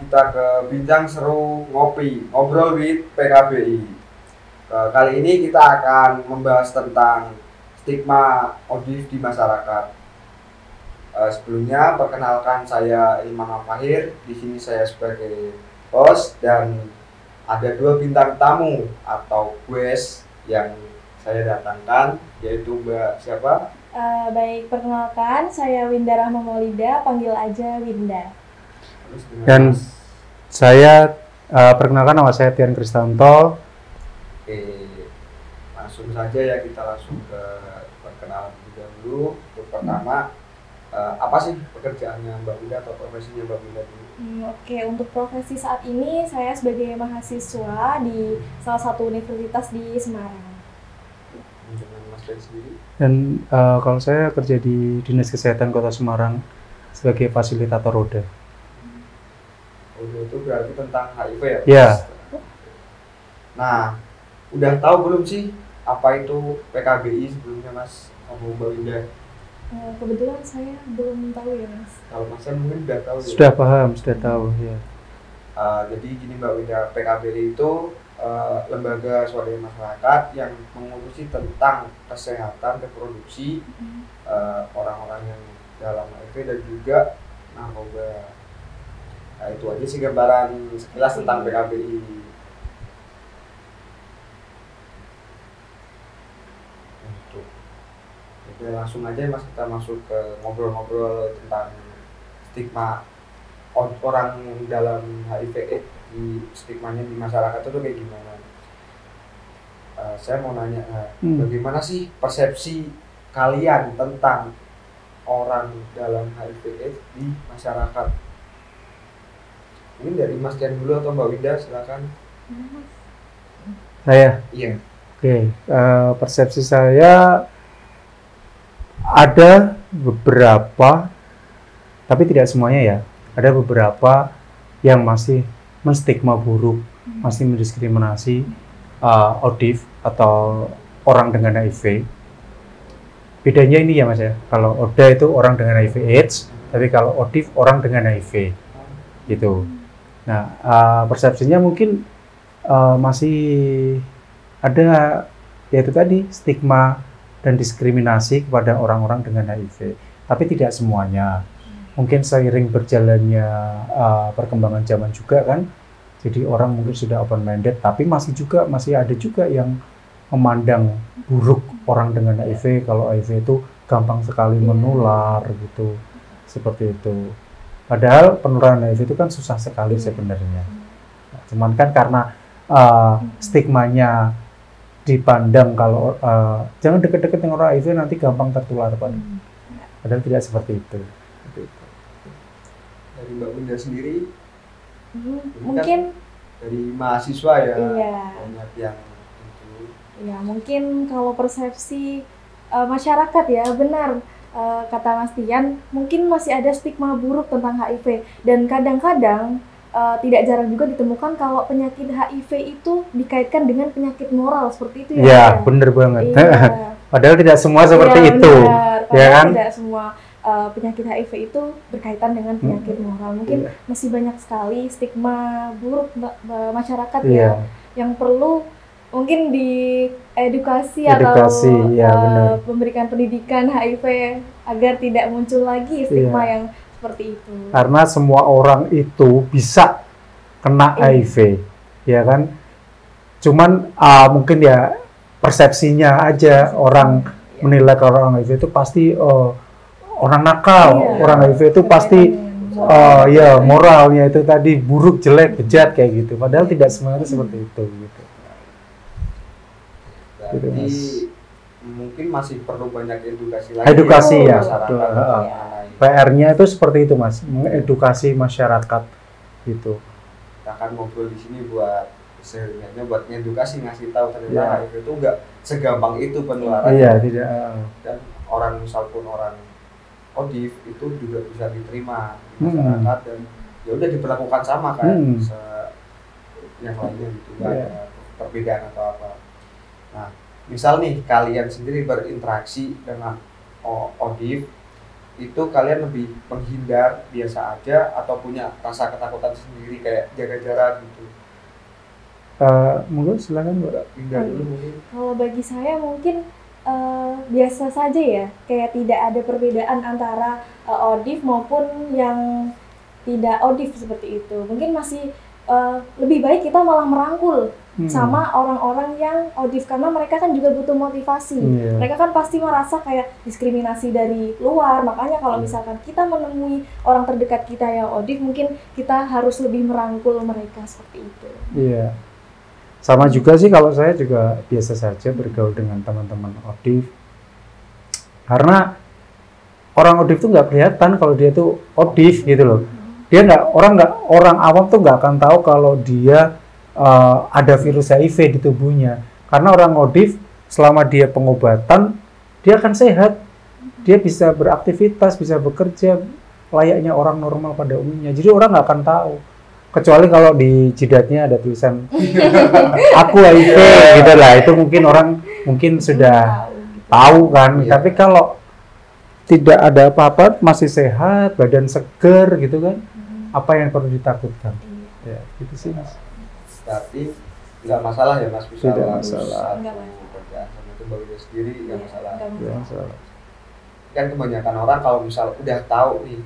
kita ke bincang seru ngobrol with PKBI. Kali ini kita akan membahas tentang stigma ODIF di masyarakat. Sebelumnya perkenalkan, saya Imam Fahir. Di sini saya sebagai host dan ada dua bintang tamu atau guest yang saya datangkan, yaitu Mbak siapa? Baik, perkenalkan, saya Winda Rahma Maulida, panggil aja Winda. Dan saya perkenalkan, nama saya Tian Kristanto. Oke, langsung saja ya, kita langsung ke perkenalan dulu. Untuk pertama, apa sih pekerjaannya Mbak Winda atau profesinya Mbak Winda dulu? Oke, untuk profesi saat ini saya sebagai mahasiswa di salah satu universitas di Semarang. Dengan Mas Ben sendiri? Dan kalau saya kerja di Dinas Kesehatan Kota Semarang sebagai fasilitator roda. Itu berarti tentang HIV ya? Ya. Nah, udah tahu belum sih apa itu PKBI sebelumnya, Mas? Kamu Mbak Winda? Kebetulan saya belum tahu ya, Mas. Kalau Mas mungkin udah tahu. Sudah paham, sudah tahu ya. Jadi gini Mbak Winda, PKBI itu lembaga swadaya masyarakat yang mengurusi tentang kesehatan reproduksi orang-orang yang dalam HIV dan juga narkoba. Nah, itu aja sih gambaran sekilas tentang PKBI. Oke, langsung aja Mas, kita masuk ke ngobrol-ngobrol tentang stigma orang dalam HIV/AIDS, di stigmanya di masyarakat itu kayak gimana? Saya mau nanya, bagaimana sih persepsi kalian tentang orang dalam HIV/AIDS di masyarakat? Mungkin dari Mas Tian dulu atau Mbak Winda, silakan. Saya? Iya. Oke, persepsi saya ada beberapa, tapi tidak semuanya ya. Ada beberapa yang masih menstigma buruk, masih mendiskriminasi ODIF atau orang dengan HIV. Bedanya ini ya Mas ya, kalau ODA itu orang dengan HIV/AIDS, tapi kalau ODIF orang dengan HIV, gitu. Nah, persepsinya mungkin masih ada, yaitu tadi stigma dan diskriminasi kepada orang-orang dengan HIV, tapi tidak semuanya. Mungkin seiring berjalannya perkembangan zaman juga kan, jadi orang mungkin sudah open minded, tapi masih ada juga yang memandang buruk orang dengan HIV, kalau HIV itu gampang sekali menular gitu, seperti itu. Padahal penularan HIV itu kan susah sekali sebenarnya. Cuman kan karena stigmanya dipandang kalau jangan deket-deket dengan orang HIV nanti gampang tertular, padahal tidak seperti itu. Dari Mbak Winda sendiri, mungkin kan dari mahasiswa ya, iya. Banyak yang itu. Ya, mungkin kalau persepsi masyarakat ya, benar kata Mas Tian, mungkin masih ada stigma buruk tentang HIV, dan kadang-kadang tidak jarang juga ditemukan kalau penyakit HIV itu dikaitkan dengan penyakit moral seperti itu ya. Iya, bener banget. Iya. Padahal tidak semua seperti Iya, itu, benar. ya kan? Tidak semua penyakit HIV itu berkaitan dengan penyakit moral. Mungkin masih banyak sekali stigma buruk masyarakat ya, yang perlu mungkin diedukasi atau ya, memberikan pendidikan HIV agar tidak muncul lagi stigma yang seperti itu. Karena semua orang itu bisa kena HIV, ya kan? Cuman mungkin ya persepsinya aja orang menilai kalau orang HIV itu pasti orang nakal, orang HIV itu pasti ya moralnya itu tadi buruk, jelek, bejat kayak gitu. Padahal tidak semuanya seperti itu gitu. Jadi mungkin masih perlu banyak edukasi lagi. Edukasi ya. PR-nya itu seperti itu Mas, mengedukasi masyarakat gitu. Kita akan ngobrol di sini buat sebenarnya buat ngedukasi, ngasih tahu ternyata HIV itu enggak segampang itu penularannya. Iya, tidak. Dan orang misal pun orang ODIF itu juga bisa diterima di masyarakat dan ya udah diperlakukan sama kan yang lainnya gitu, nggak ada perbedaan atau apa. Nah, misal nih kalian sendiri berinteraksi dengan ODIF itu kalian lebih menghindar biasa aja atau punya rasa ketakutan sendiri kayak jaga jarak gitu? Monggo silakan Mbak. Hindar dulu mungkin. Kalau bagi saya mungkin biasa saja ya, kayak tidak ada perbedaan antara ODIF maupun yang tidak ODIF seperti itu. Mungkin masih lebih baik kita malah merangkul sama orang-orang yang ODIF karena mereka kan juga butuh motivasi. Mereka kan pasti merasa kayak diskriminasi dari luar. Makanya kalau misalkan kita menemui orang terdekat kita yang ODIF, mungkin kita harus lebih merangkul mereka seperti itu. Iya. Sama juga sih kalau saya juga biasa saja bergaul dengan teman-teman ODIF. Karena orang ODIF tuh nggak kelihatan kalau dia tuh ODIF gitu loh. Dia orang awam tuh nggak akan tahu kalau dia ada virus HIV di tubuhnya. Karena orang ODIF selama dia pengobatan dia akan sehat, dia bisa beraktivitas, bisa bekerja layaknya orang normal pada umumnya. Jadi orang nggak akan tahu. Kecuali kalau di jidatnya ada tulisan aku HIV gitu lah, itu mungkin orang sudah tahu kan. Tapi kalau tidak ada apa-apa, masih sehat, badan seger gitu kan, apa yang perlu ditakutkan? Ya, gitu sih Mas. Tapi nggak masalah ya Mas, bisa Tidak harus masalah. kerjaan sama itu baru sendiri nggak masalah. Tidak masalah. Kan kebanyakan orang kalau misal udah tahu nih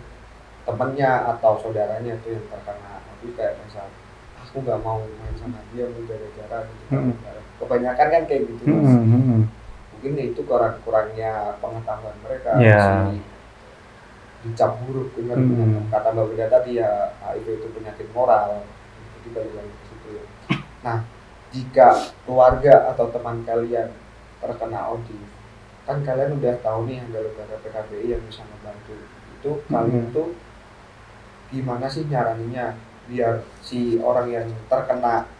temennya atau saudaranya tuh yang terkena HIV, kayak misal aku nggak mau main sama dia, mau jaga jarak gitu. Kebanyakan kan kayak gitu Mas. Mungkin itu kurang-kurangnya pengetahuan mereka, masih dicap buruk dengan kata Mbak Wida tadi ya, HIV itu penyakit moral. Jadi balik lagi ke situ ya. Nah, jika keluarga atau teman kalian terkena ODIF, kan kalian udah tahu nih ada lembaga PKBI yang bisa membantu. Itu kalian tuh gimana sih nyaraninnya biar si orang yang terkena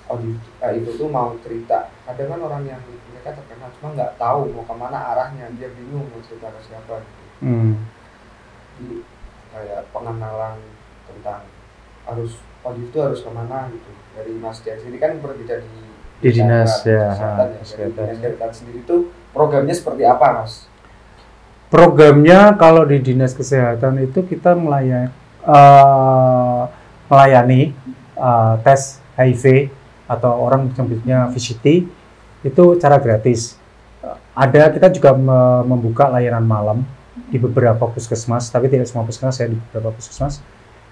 ODIF itu tuh mau cerita? Kadang kan orang yang mereka terkena cuma nggak tahu mau kemana arahnya, dia bingung mau cerita ke siapa gitu. Jadi kayak pengenalan tentang harus ODIF itu harus kemana gitu. Dari Mas Dian sendiri kan berbeda di dinas kesehatan ya. Dari dinas kesehatan sendiri itu programnya seperti apa Mas? Programnya kalau di dinas kesehatan itu kita melayani tes HIV atau orang menyebutnya VCT itu cara gratis. Kita juga membuka layanan malam di beberapa puskesmas, tapi tidak semua puskesmas ya, di beberapa puskesmas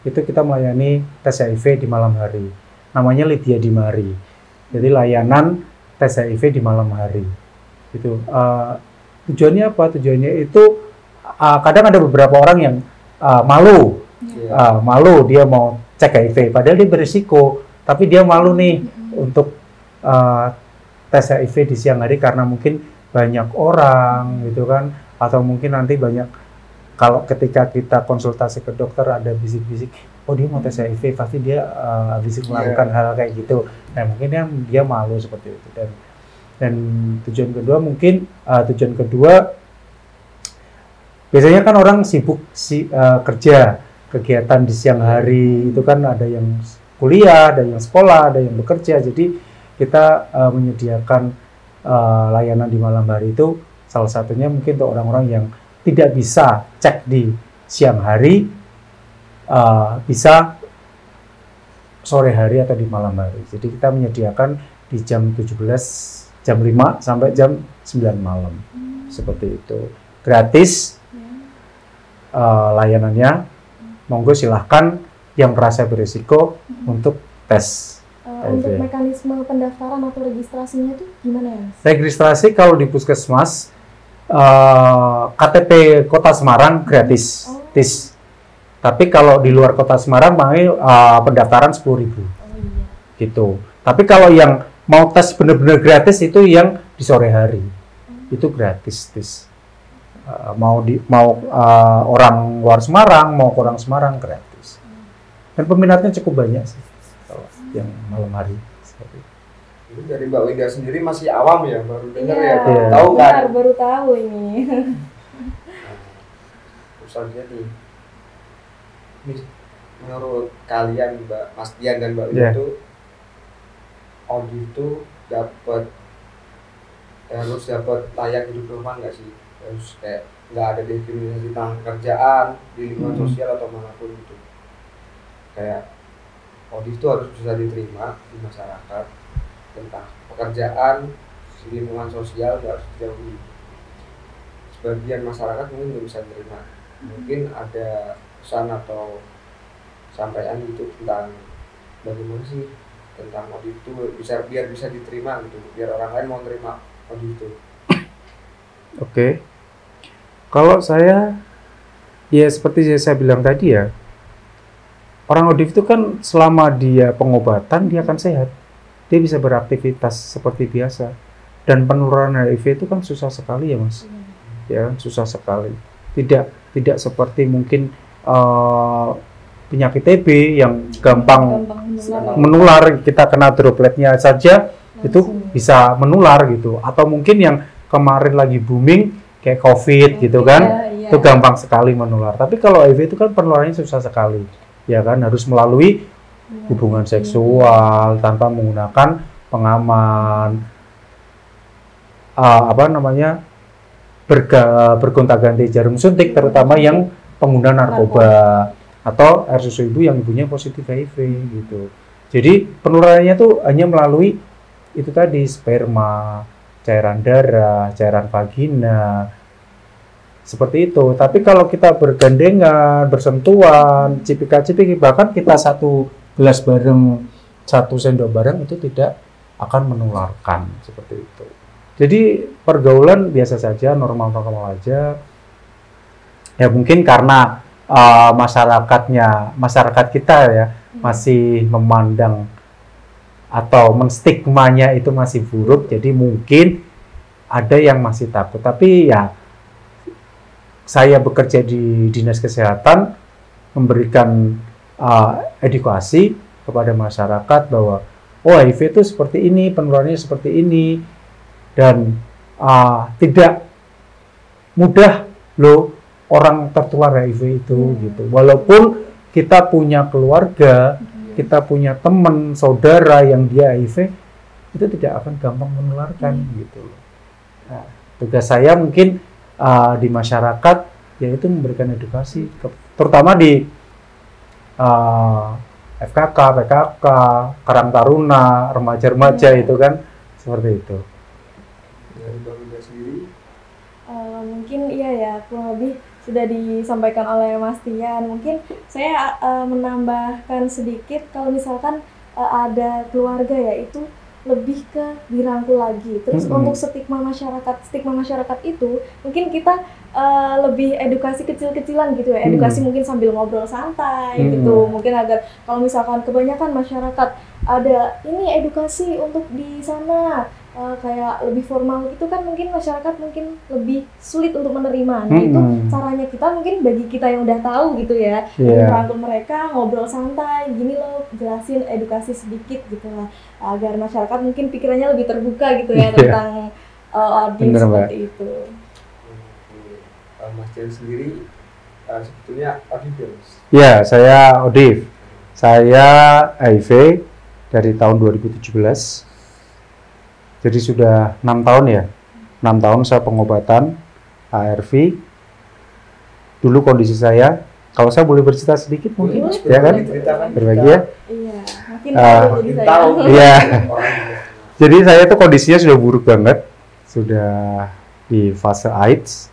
itu kita melayani tes HIV di malam hari. Namanya Lydia Dimari. Jadi layanan tes HIV di malam hari. Itu tujuannya apa? Tujuannya itu kadang ada beberapa orang yang malu dia mau cek HIV, padahal dia berisiko, tapi dia malu nih untuk tes HIV di siang hari karena mungkin banyak orang gitu kan, atau mungkin nanti banyak, kalau ketika kita konsultasi ke dokter ada bisik-bisik, oh dia mau tes HIV, pasti dia bisik melakukan hal kayak gitu. Nah mungkin dia malu seperti itu. Dan tujuan kedua biasanya kan orang sibuk kerja, kegiatan di siang hari itu kan ada yang kuliah, ada yang sekolah, ada yang bekerja. Jadi kita menyediakan layanan di malam hari itu salah satunya mungkin untuk orang-orang yang tidak bisa cek di siang hari, bisa sore hari atau di malam hari. Jadi kita menyediakan di jam 17, jam 5 sampai jam 9 malam. Seperti itu. Gratis layanannya. Monggo silahkan yang merasa berisiko untuk tes. Untuk mekanisme pendaftaran atau registrasinya itu gimana ya Mas? Registrasi kalau di puskesmas KTP Kota Semarang gratis, TIS. Tapi kalau di luar Kota Semarang pendaftaran 10.000, gitu. Tapi kalau yang mau tes benar-benar gratis itu yang di sore hari, itu gratis TIS. Mau orang luar Semarang, mau orang Semarang gratis. Dan peminatnya cukup banyak sih kalau yang malam hari. Itu dari Mbak Wida sendiri masih awam ya, baru dengar tahu kan? Baru tahu ini. Terus aja nih, menurut kalian Mas Dian dan Mbak Wida itu ODIF itu harus dapat layak hidup normal nggak sih? terus kayak nggak ada diskriminasi tentang pekerjaan di lingkungan sosial atau manapun gitu. Kayak ODIF itu harus bisa diterima di masyarakat, tentang pekerjaan di lingkungan sosial nggak harus dijauhi. Sebagian masyarakat mungkin nggak bisa menerima, mungkin ada pesan atau sampaian gitu tentang bagaimana sih tentang ODIF itu biar bisa diterima gitu, biar orang lain mau terima ODIF itu. Oke. Kalau saya, ya seperti saya bilang tadi ya, orang ODIF itu kan selama dia pengobatan dia akan sehat, dia bisa beraktivitas seperti biasa, dan penularan HIV itu kan susah sekali ya mas, ya susah sekali. Tidak seperti mungkin penyakit TB yang gampang menular, kita kena dropletnya saja itu bisa menular gitu, atau mungkin yang kemarin lagi booming kayak COVID gitu kan, itu gampang sekali menular. Tapi kalau HIV itu kan penularannya susah sekali, ya kan, harus melalui hubungan seksual tanpa menggunakan pengaman, bergonta-ganti jarum suntik, terutama yang pengguna narkoba atau air susu ibu yang ibunya positif HIV gitu. Jadi penularannya tuh hanya melalui itu tadi, sperma, cairan darah, cairan vagina, seperti itu. Tapi kalau kita bergandengan, bersentuhan, cipika-cipiki, bahkan kita satu gelas bareng, 1 sendok bareng, itu tidak akan menularkan, seperti itu. Jadi pergaulan biasa saja, normal-normal aja. Ya mungkin karena masyarakat kita ya masih memandang atau menstigmanya itu masih buruk, jadi mungkin ada yang masih takut. Tapi ya saya bekerja di Dinas Kesehatan memberikan edukasi kepada masyarakat bahwa oh HIV itu seperti ini, penularannya seperti ini, dan tidak mudah loh orang tertular HIV itu gitu. Walaupun kita punya keluarga, kita punya teman, saudara yang dia HIV, itu tidak akan gampang menularkan gitu. Nah, tugas saya mungkin di masyarakat yaitu memberikan edukasi, terutama di FKK, PKK, Karang Taruna, remaja-remaja itu kan seperti itu. Dari Bang Ida sendiri? Mungkin iya ya, kurang lebih sudah disampaikan oleh Mas Tian. Mungkin saya menambahkan sedikit, kalau misalkan ada keluarga ya itu lebih ke dirangkul lagi. Terus untuk stigma masyarakat itu mungkin kita lebih edukasi kecil-kecilan gitu ya, edukasi mungkin sambil ngobrol santai gitu, mungkin agar kalau misalkan kebanyakan masyarakat ada ini edukasi untuk di sana kayak lebih formal gitu kan, mungkin masyarakat mungkin lebih sulit untuk menerima. Nah itu caranya kita mungkin bagi kita yang udah tahu gitu ya, merangkul mereka, ngobrol santai, gini loh, jelasin edukasi sedikit gitu lah, agar masyarakat mungkin pikirannya lebih terbuka gitu ya tentang audiens seperti itu. Mas Tian sendiri sebetulnya ODIF ya Mas? Ya, saya ODIF. Saya HIV dari tahun 2017. Jadi sudah 6 tahun ya, 6 tahun saya pengobatan ARV. Dulu kondisi saya, kalau saya boleh bercerita sedikit mungkin, ya kan? Berbagi ya. Iya, mungkin tahu. Iya. Jadi saya tuh kondisinya sudah buruk banget, sudah di fase AIDS.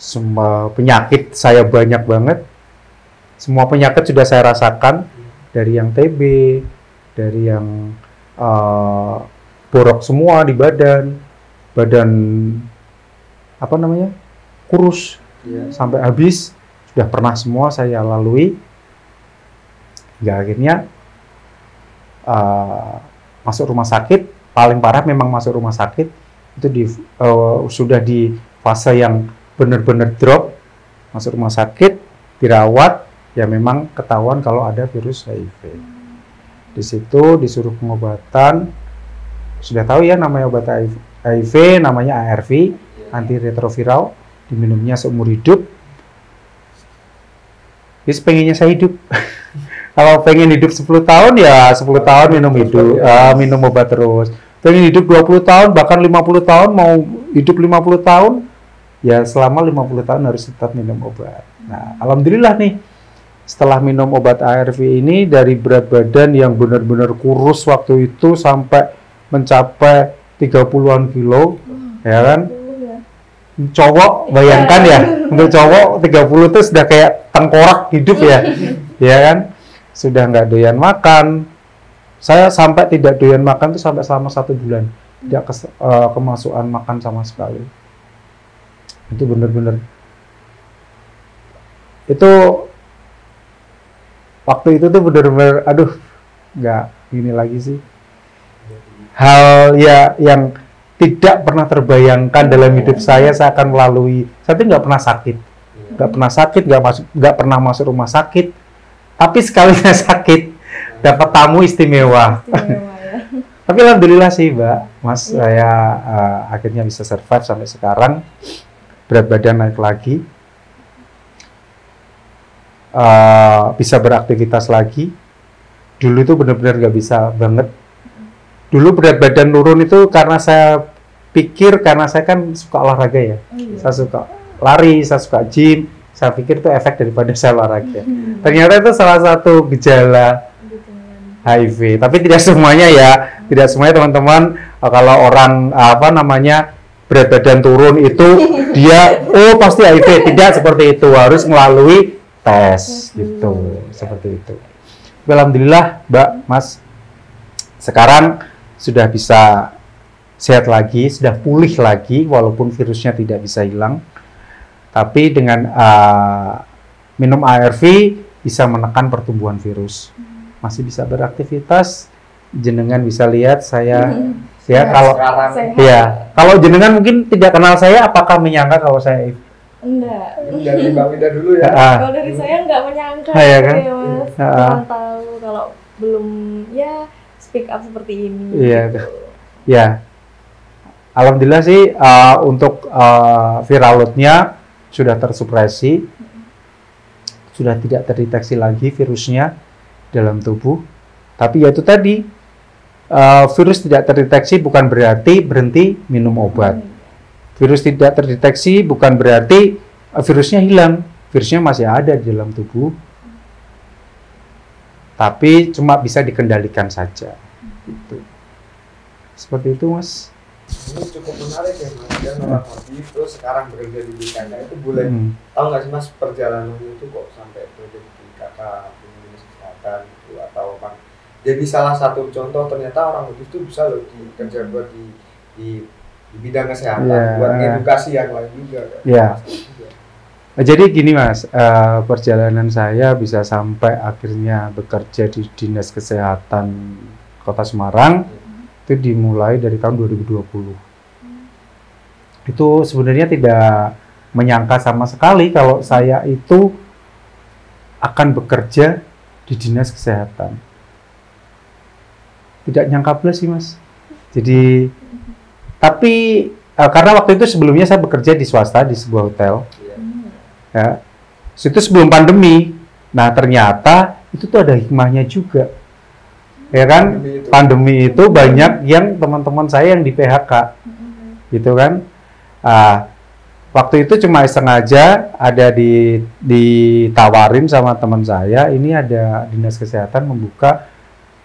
Semua penyakit saya banyak banget. Semua penyakit sudah saya rasakan, dari yang TB, dari yang borok semua di badan kurus sampai habis, sudah pernah semua saya lalui. Hingga akhirnya masuk rumah sakit, paling parah memang masuk rumah sakit itu sudah di fase yang benar-benar drop, masuk rumah sakit, dirawat, ya memang ketahuan kalau ada virus HIV. Di situ disuruh pengobatan. Sudah tahu ya namanya obat HIV, namanya ARV, antiretroviral, diminumnya seumur hidup. Jadi pengennya saya hidup. Kalau pengen hidup 10 tahun ya 10 tahun minum obat terus. Pengen hidup 20 tahun, bahkan 50 tahun, mau hidup 50 tahun, ya selama 50 tahun harus tetap minum obat. Nah, alhamdulillah nih, setelah minum obat ARV ini dari berat badan yang benar-benar kurus waktu itu sampai mencapai 30-an kilo, ya kan? Cowok, bayangkan ya, untuk cowok 30 itu sudah kayak tengkorak hidup ya, ya kan? Sudah nggak doyan makan. Saya sampai tidak doyan makan itu sampai selama 1 bulan, tidak kemasukan makan sama sekali. Itu benar-benar, itu waktu itu tuh benar-benar, aduh, nggak gini lagi sih. Hal ya yang tidak pernah terbayangkan dalam hidup saya akan melalui. Saya tuh nggak pernah sakit, nggak pernah masuk rumah sakit. Tapi sekali saya sakit, dapat tamu istimewa. Ya. Tapi alhamdulillah sih, Mbak, Mas, saya akhirnya bisa survive sampai sekarang. Berat badan naik lagi, bisa beraktivitas lagi. Dulu itu benar-benar nggak bisa banget. Dulu berat badan turun itu karena saya pikir, karena saya kan suka olahraga ya. Saya suka lari, saya suka gym. Saya pikir itu efek daripada saya olahraga. Ternyata itu salah satu gejala HIV. Tapi tidak semuanya ya. Tidak semuanya teman-teman. Kalau orang berat badan turun itu dia pasti HIV. Tidak seperti itu. Harus melalui tes gitu. Seperti itu. Alhamdulillah, Mbak, Mas, sekarang sudah bisa sehat lagi, sudah pulih lagi, walaupun virusnya tidak bisa hilang. Tapi dengan minum ARV bisa menekan pertumbuhan virus. Masih bisa beraktivitas. Jenengan bisa lihat saya ya kalau kalau jenengan mungkin tidak kenal saya, apakah menyangka kalau saya HIV? Enggak. Dari Mbak Wida dulu ya. Kalau dari saya nggak menyangka ya kan? ya, Mas. Cuma tahu kalau belum ya speak up seperti ini. Iya. Gitu. Ya. Alhamdulillah sih untuk viral load-nya sudah tersupresi, sudah tidak terdeteksi lagi virusnya dalam tubuh. Tapi ya itu tadi, virus tidak terdeteksi bukan berarti berhenti minum obat. Virus tidak terdeteksi bukan berarti virusnya hilang. Virusnya masih ada di dalam tubuh, tapi cuma bisa dikendalikan saja. Gitu. Seperti itu, Mas. Ini cukup menarik ya, Mas. Dan orang aktif terus sekarang bekerja di BKK itu boleh tahu nggak sih, Mas, perjalanannya itu kok sampai bekerja di BKK Dinas Kesehatan itu, atau apa? Jadi salah satu contoh ternyata orang aktif itu bisa loh dikerja buat di bidang kesehatan, buat edukasi yang lain juga. Jadi gini, Mas, perjalanan saya bisa sampai akhirnya bekerja di Dinas Kesehatan Kota Semarang. Itu dimulai dari tahun 2020. Itu sebenarnya tidak menyangka sama sekali kalau saya itu akan bekerja di Dinas Kesehatan. Tidak nyangka plus sih, Mas. Jadi, tapi karena waktu itu sebelumnya saya bekerja di swasta di sebuah hotel. Ya, itu sebelum pandemi. Nah, ternyata itu tuh ada hikmahnya juga. Ya kan, pandemi itu banyak yang teman-teman saya yang di PHK, gitu kan. Waktu itu cuma iseng aja, ada ditawarin sama teman saya, ini ada Dinas Kesehatan membuka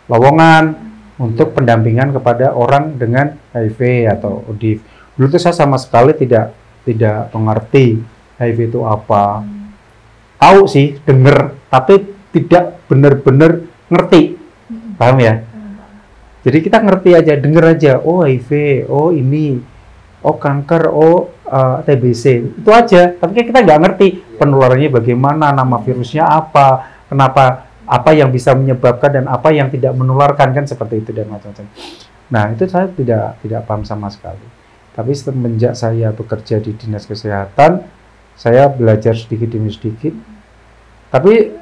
lowongan untuk pendampingan kepada orang dengan HIV atau ODIF. Dulu tuh saya sama sekali tidak mengerti HIV itu apa. Tahu sih, denger, tapi tidak benar-benar ngerti. Paham ya? Jadi kita ngerti aja, denger aja, oh HIV, oh ini, oh kanker, oh TBC, itu aja. Tapi kita nggak ngerti penularannya bagaimana, nama virusnya apa, kenapa, apa yang bisa menyebabkan dan apa yang tidak menularkan, kan seperti itu dan macam-macam. Nah, itu saya tidak paham sama sekali. Tapi semenjak saya bekerja di Dinas Kesehatan, saya belajar sedikit demi sedikit. Tapi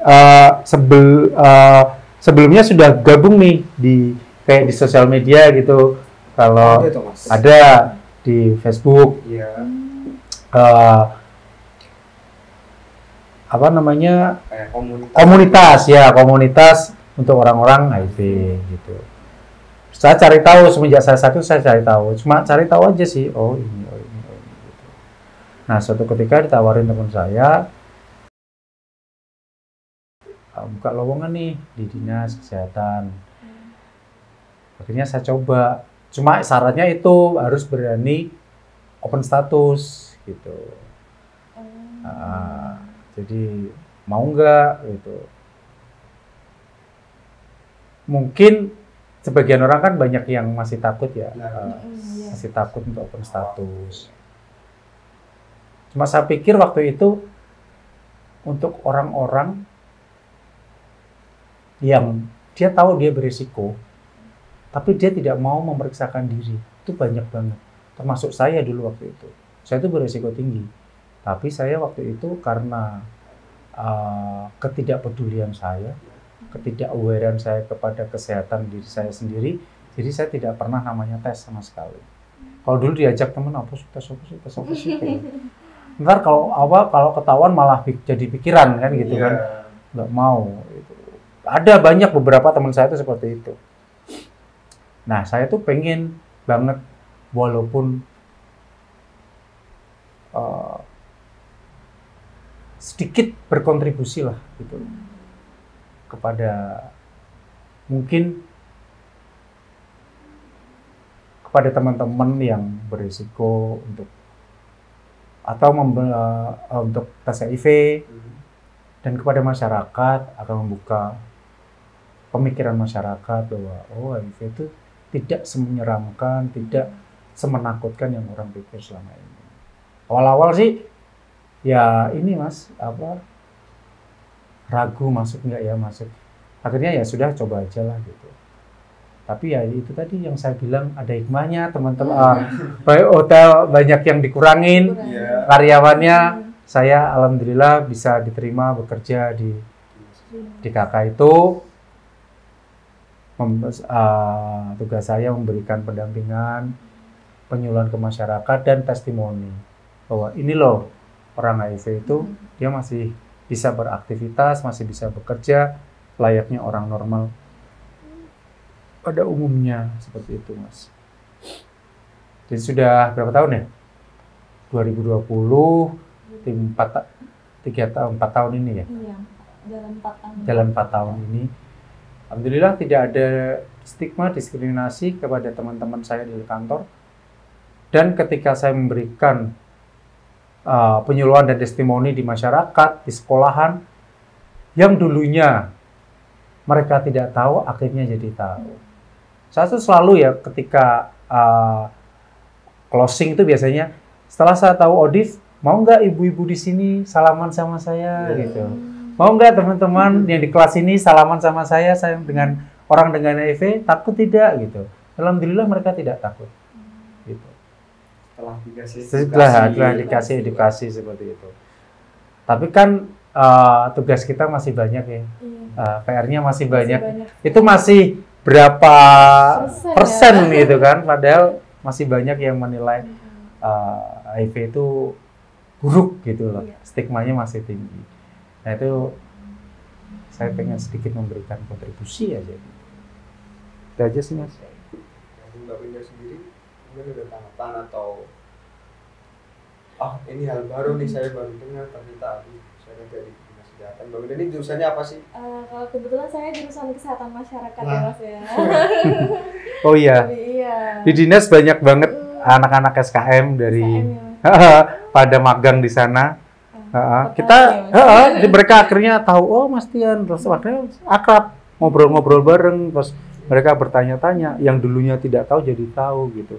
sebelumnya sudah gabung nih kayak di sosial media gitu. Kalau ada di Facebook, apa namanya, komunitas untuk orang-orang HIV gitu. Saya cari tahu semenjak saya sakit, saya cari tahu. Cuma cari tahu aja sih. Oh ini gitu. Nah, suatu ketika ditawarin teman saya buka lowongan nih di dinas kesehatan. Akhirnya saya coba. Cuma syaratnya itu harus berani open status gitu. Jadi mau nggak gitu. Mungkin sebagian orang kan banyak yang masih takut ya, masih takut untuk open status. Cuma saya pikir waktu itu untuk orang-orang yang dia tahu dia berisiko, tapi dia tidak mau memeriksakan diri, itu banyak banget. Termasuk saya dulu waktu itu. Saya itu berisiko tinggi, tapi saya waktu itu karena ketidakpedulian saya, ketidakawarean saya kepada kesehatan diri saya sendiri, jadi saya tidak pernah namanya tes sama sekali. Kalau dulu diajak teman, apa sih tes apa sih? Ntar kalau ketahuan malah jadi pikiran kan gitu kan, nggak mau. Gitu. Ada banyak beberapa teman saya itu seperti itu. Nah, saya tuh pengen banget walaupun sedikit berkontribusi lah gitu kepada mungkin kepada teman-teman yang berisiko untuk atau untuk tes HIV dan kepada masyarakat akan membuka pemikiran masyarakat bahwa HIV itu tidak semenyeramkan, tidak semenakutkan yang orang pikir selama ini. Awal-awal sih ya ini Mas, ragu masuk nggak ya masuk. Akhirnya ya sudah coba aja lah gitu. Tapi ya itu tadi yang saya bilang ada hikmahnya teman-teman. Hotel banyak yang dikurangin, karyawannya saya alhamdulillah bisa diterima bekerja di KK itu. Tugas saya memberikan pendampingan, penyuluhan ke masyarakat dan testimoni bahwa ini loh orang HIV itu dia masih bisa beraktivitas, masih bisa bekerja layaknya orang normal pada umumnya, seperti itu Mas. Jadi sudah berapa tahun ya? 2020 4 tahun ini ya? Iya, jalan 4 tahun ini. Alhamdulillah tidak ada stigma, diskriminasi kepada teman-teman saya di kantor. Dan ketika saya memberikan penyuluhan dan testimoni di masyarakat, di sekolahan, yang dulunya mereka tidak tahu, akhirnya jadi tahu. Saya tuh selalu ya ketika closing itu biasanya, setelah saya tahu ODIF, mau nggak ibu-ibu di sini salaman sama saya gitu. Mau nggak teman-teman yang di kelas ini salaman sama saya dengan orang dengan HIV, takut tidak gitu. Alhamdulillah mereka tidak takut. Gitu. Setelah dikasih edukasi seperti itu. Tapi kan tugas kita masih banyak ya. PR-nya masih banyak. Itu masih berapa persen ya? Gitu kan. Padahal masih banyak yang menilai HIV itu buruk gitu loh. Stigmanya masih tinggi. Nah itu saya pengen sedikit memberikan kontribusi aja. Itu aja sih Mas. Mbak Winda sendiri mungkin ada tanggapan atau ini hal baru nih saya baru dengar ternyata saya dari dinas kesehatan. Mbak Winda ini jurusannya apa sih? Kalau kebetulan saya jurusan kesehatan masyarakat ya Mas ya. Oh iya. Iya. Di dinas banyak banget anak-anak SKM dari pada magang di sana. Mereka akhirnya tahu, oh Mas Tian, terus akhirnya akrab, ngobrol-ngobrol bareng, terus mereka bertanya-tanya, yang dulunya tidak tahu jadi tahu gitu.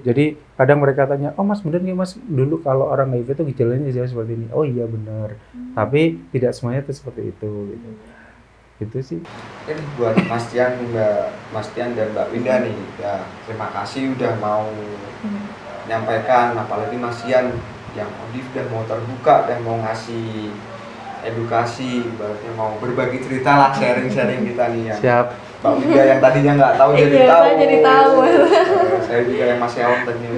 Jadi kadang mereka tanya, oh Mas bener nggak Mas, dulu kalau orang HIV itu gejalanya seperti ini. Oh iya benar, tapi tidak semuanya itu seperti itu gitu. Itu sih. Ini buat Mas Tian dan Mbak Winda nih, ya terima kasih udah mau menyampaikan, apalagi Mas Tian yang ODIF dan mau terbuka dan mau ngasih edukasi, berarti mau berbagi cerita lah, sharing-sharing kita nih ya. Siap. Mbak Winda yang tadinya nggak tahu jadi tahu. Saya jadi tahu. Saya juga yang masih awam tadinya.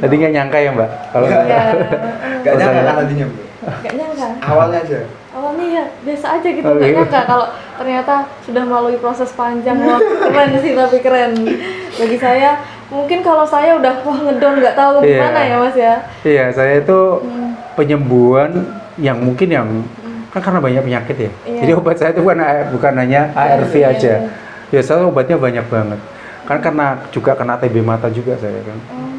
Tadi nggak nyangka ya Mbak? Kalau nggak nyangka kan tadinya Mbak? Nggak nyangka. Awalnya aja. Awalnya ya biasa aja gitu, nggak nyangka kalau ternyata sudah melalui proses panjang. Keren sih, tapi keren. Bagi saya Mungkin kalau saya udah wah ngedown nggak tahu Iya. gimana ya Mas ya. Iya, saya itu Hmm. penyembuhan yang mungkin yang kan karena banyak penyakit ya. Iya. Jadi obat saya itu bukan hanya ARV Iya, aja. iya. Ya, saya obatnya banyak banget. Kan karena juga kena TB mata juga saya kan. Oh.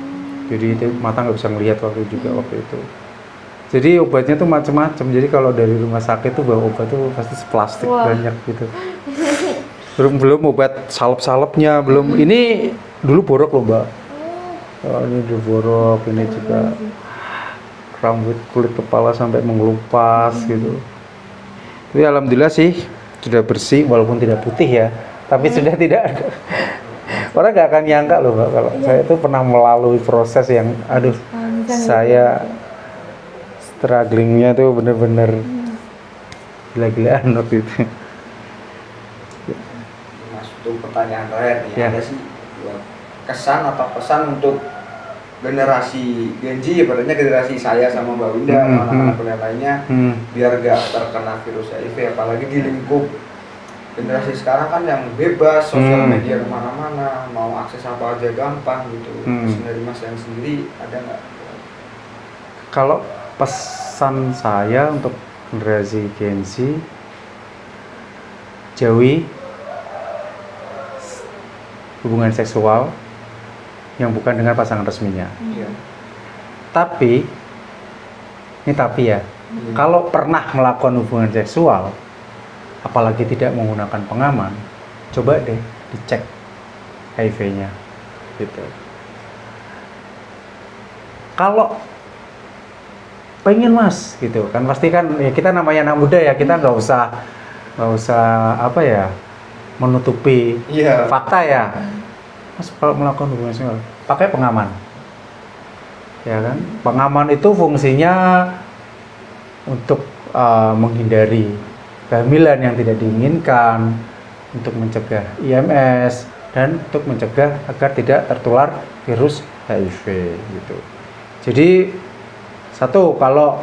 Jadi mata nggak bisa ngelihat waktu itu. Jadi obatnya tuh macam-macam. Jadi kalau dari rumah sakit tuh bawa obat tuh pasti seplastik Wah. banyak gitu. Belum obat salep-salepnya, belum. Ini dulu borok loh, Mbak. Oh, ini dulu borok, ini juga rambut, kulit kepala sampai mengelupas gitu. Tapi alhamdulillah sih sudah bersih walaupun tidak putih ya, tapi sudah tidak ada. Orang nggak akan nyangka loh, Mbak, kalau saya itu pernah melalui proses yang aduh, Panjang saya strugglingnya tuh bener-bener gila-gilaan waktu itu. Mas, untuk pertanyaan terakhir nih, Ya. ada sih kesan atau pesan untuk generasi Gen Z, ibaratnya generasi saya sama Mbak Winda atau anak-anak kuliah lainnya, biar gak terkena virus HIV, apalagi di lingkup generasi sekarang kan yang bebas, sosial media kemana-mana, mau akses apa aja gampang gitu. Terus dari Mas yang sendiri ada nggak? Kalau pesan saya untuk generasi Gen Z, jauhi hubungan seksual yang bukan dengan pasangan resminya. Iya. Tapi, ini tapi ya, kalau pernah melakukan hubungan seksual, apalagi tidak menggunakan pengaman, coba deh dicek HIV-nya, gitu. Kalau pengen Mas, gitu kan, pasti kan ya kita namanya anak muda ya, kita nggak usah apa ya, menutupi Iya. fakta ya. Mas kalau melakukan hubungan seksual pakai pengaman, ya kan? Pengaman itu fungsinya untuk menghindari kehamilan yang tidak diinginkan, untuk mencegah IMS, dan untuk mencegah agar tidak tertular virus HIV gitu. Jadi satu, kalau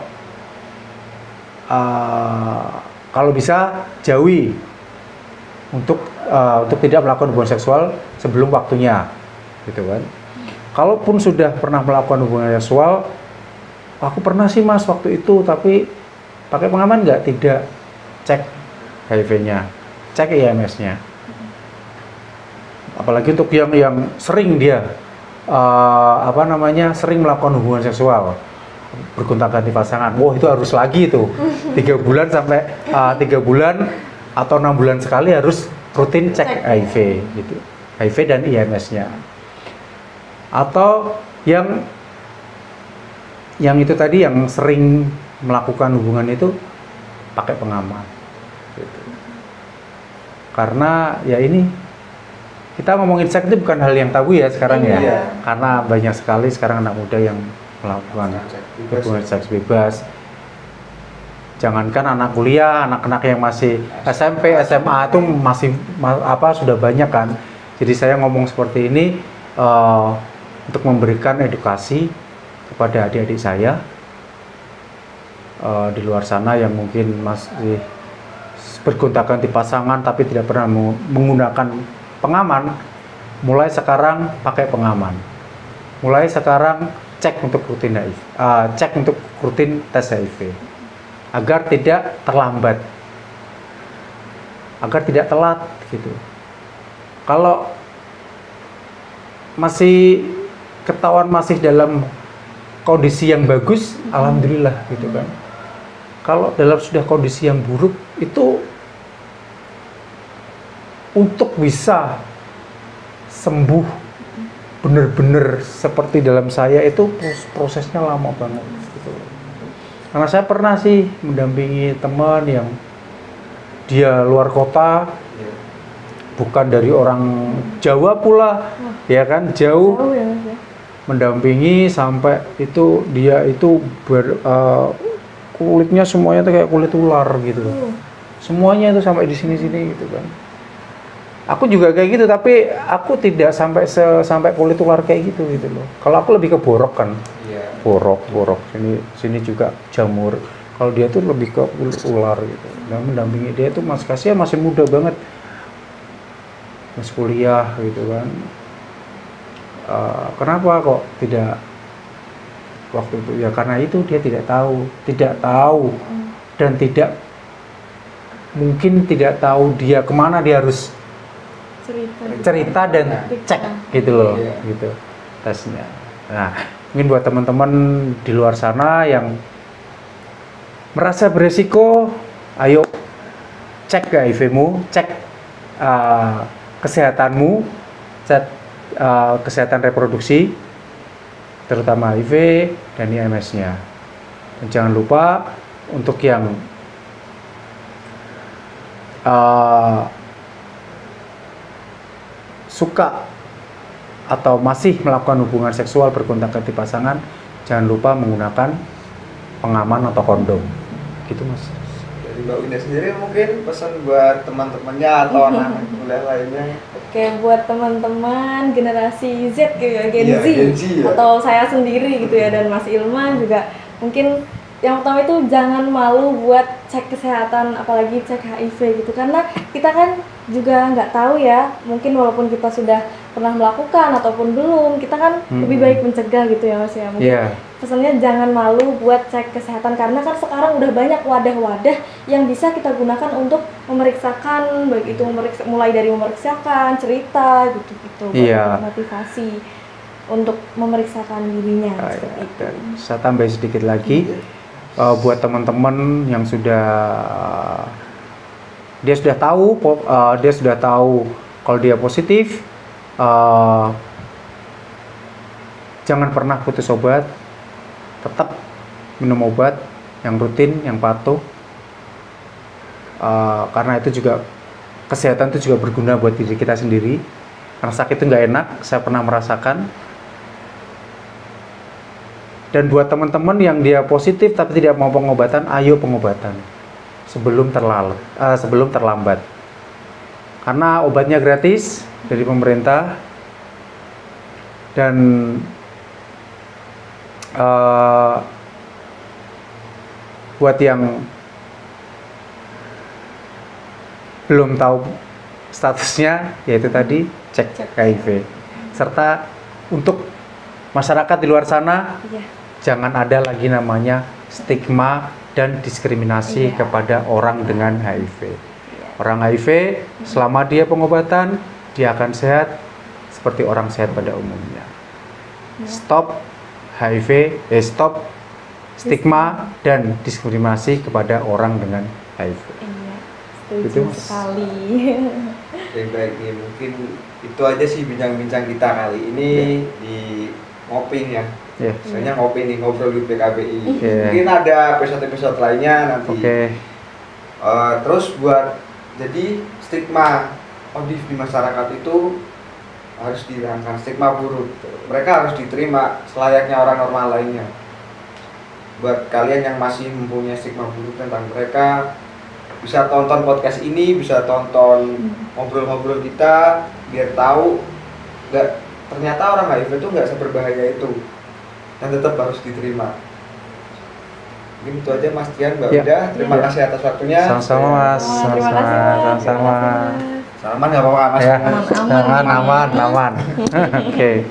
bisa jauhi untuk tidak melakukan hubungan seksual sebelum waktunya, gitu kan. Kalaupun sudah pernah melakukan hubungan seksual, aku pernah sih Mas waktu itu, tapi pakai pengaman nggak? Tidak. Cek HIV-nya, cek IMS-nya. Apalagi untuk yang sering dia sering melakukan hubungan seksual, bergonta-ganti pasangan. Wah, itu harus lagi tuh 3 bulan sampai 3 bulan atau 6 bulan sekali harus rutin cek HIV gitu, HIV dan IMS-nya. Atau yang itu tadi yang sering melakukan hubungan itu pakai pengaman gitu. Karena ya ini kita ngomongin seks itu bukan hal yang tabu ya sekarang ya. Iya. Karena banyak sekali sekarang anak muda yang melakukan hubungan seks bebas. Jangankan anak kuliah, anak-anak yang masih SMP, SMA itu masih sudah banyak kan. Jadi saya ngomong seperti ini untuk memberikan edukasi kepada adik-adik saya di luar sana yang mungkin masih bergonta-ganti pasangan tapi tidak pernah menggunakan pengaman. Mulai sekarang pakai pengaman. Mulai sekarang cek untuk rutin HIV, cek untuk rutin tes HIV. Agar tidak terlambat, agar tidak telat gitu. Kalau masih ketahuan masih dalam kondisi yang bagus, alhamdulillah gitu kan. Kalau dalam sudah kondisi yang buruk, itu untuk bisa sembuh benar-benar seperti dalam saya itu prosesnya lama banget gitu. Karena saya pernah sih mendampingi teman yang dia luar kota, bukan dari orang Jawa pula, ya kan, jauh Jauh ya Mas ya. mendampingi sampai itu dia itu kulitnya semuanya tuh kayak kulit ular gitu, semuanya itu sampai di sini-sini gitu kan. Aku juga kayak gitu, tapi aku tidak sampai kulit ular kayak gitu loh. Kalau aku lebih ke borok kan. Borok sini juga jamur. Kalau dia tuh lebih ke ular gitu. Dan mendampingi dia tuh Mas Kasia masih muda banget, mas kuliah gitu kan. kenapa kok tidak waktu itu? Ya karena itu dia tidak tahu dan tidak mungkin tidak tahu dia kemana dia harus cerita dan cek gitu loh, gitu tesnya. Nah, mungkin buat teman-teman di luar sana yang merasa beresiko, ayo cek HIV-mu, cek kesehatanmu, cek kesehatan reproduksi, terutama HIV dan IMS-nya. Dan jangan lupa untuk yang suka atau masih melakukan hubungan seksual berkontak erat pasangan, jangan lupa menggunakan pengaman atau kondom. Gitu Mas. Dari Mbak Winda sendiri mungkin pesan buat teman-temannya atau anak-anak kuliah lainnya. Oke, buat teman-teman generasi Z gitu ya, Gen Z, Gen Z ya. atau saya sendiri gitu ya, dan Mas Ilman juga, mungkin yang pertama itu jangan malu buat cek kesehatan, apalagi cek HIV gitu, karena kita kan juga nggak tahu ya, mungkin walaupun kita sudah pernah melakukan ataupun belum, kita kan lebih baik mencegah gitu ya Mas ya. Mungkin pesannya jangan malu buat cek kesehatan, karena kan sekarang udah banyak wadah-wadah yang bisa kita gunakan untuk memeriksakan, baik itu mulai dari memeriksakan cerita gitu-gitu, motivasi untuk memeriksakan dirinya. Dan saya tambah sedikit lagi, buat teman-teman yang dia sudah tahu kalau dia positif, jangan pernah putus obat, tetap minum obat yang rutin, yang patuh, karena itu juga kesehatan itu juga berguna buat diri kita sendiri. Karena sakit itu nggak enak, saya pernah merasakan. Dan buat teman-teman yang dia positif tapi tidak mau pengobatan, ayo pengobatan sebelum terlambat. Karena obatnya gratis dari pemerintah, dan buat yang belum tahu statusnya, yaitu tadi cek HIV. Serta untuk masyarakat di luar sana, jangan ada lagi namanya stigma dan diskriminasi kepada orang dengan HIV. Orang HIV selama dia pengobatan, dia akan sehat seperti orang sehat pada umumnya. Stop HIV, stop stigma dan diskriminasi kepada orang dengan HIV. Setuju sekali. Baik, mungkin itu aja sih bincang-bincang kita kali ini di Ngopi ya. Misalnya Ngopi nih, ngobrol di PKBI. Mungkin ada episode-episode lainnya nanti. Terus jadi stigma ODIF di masyarakat itu harus dihilangkan, stigma buruk. Mereka harus diterima selayaknya orang normal lainnya. Buat kalian yang masih mempunyai stigma buruk tentang mereka, bisa tonton podcast ini, bisa tonton ngobrol-ngobrol kita, biar tahu ternyata orang HIV itu nggak seberbahaya itu, dan tetap harus diterima. Mungkin itu aja Mas Tian, Mbak Winda. Terima kasih atas waktunya. Sama-sama Mas. Sama-sama. Salaman nggak apa-apa Mas. Aman. Oke.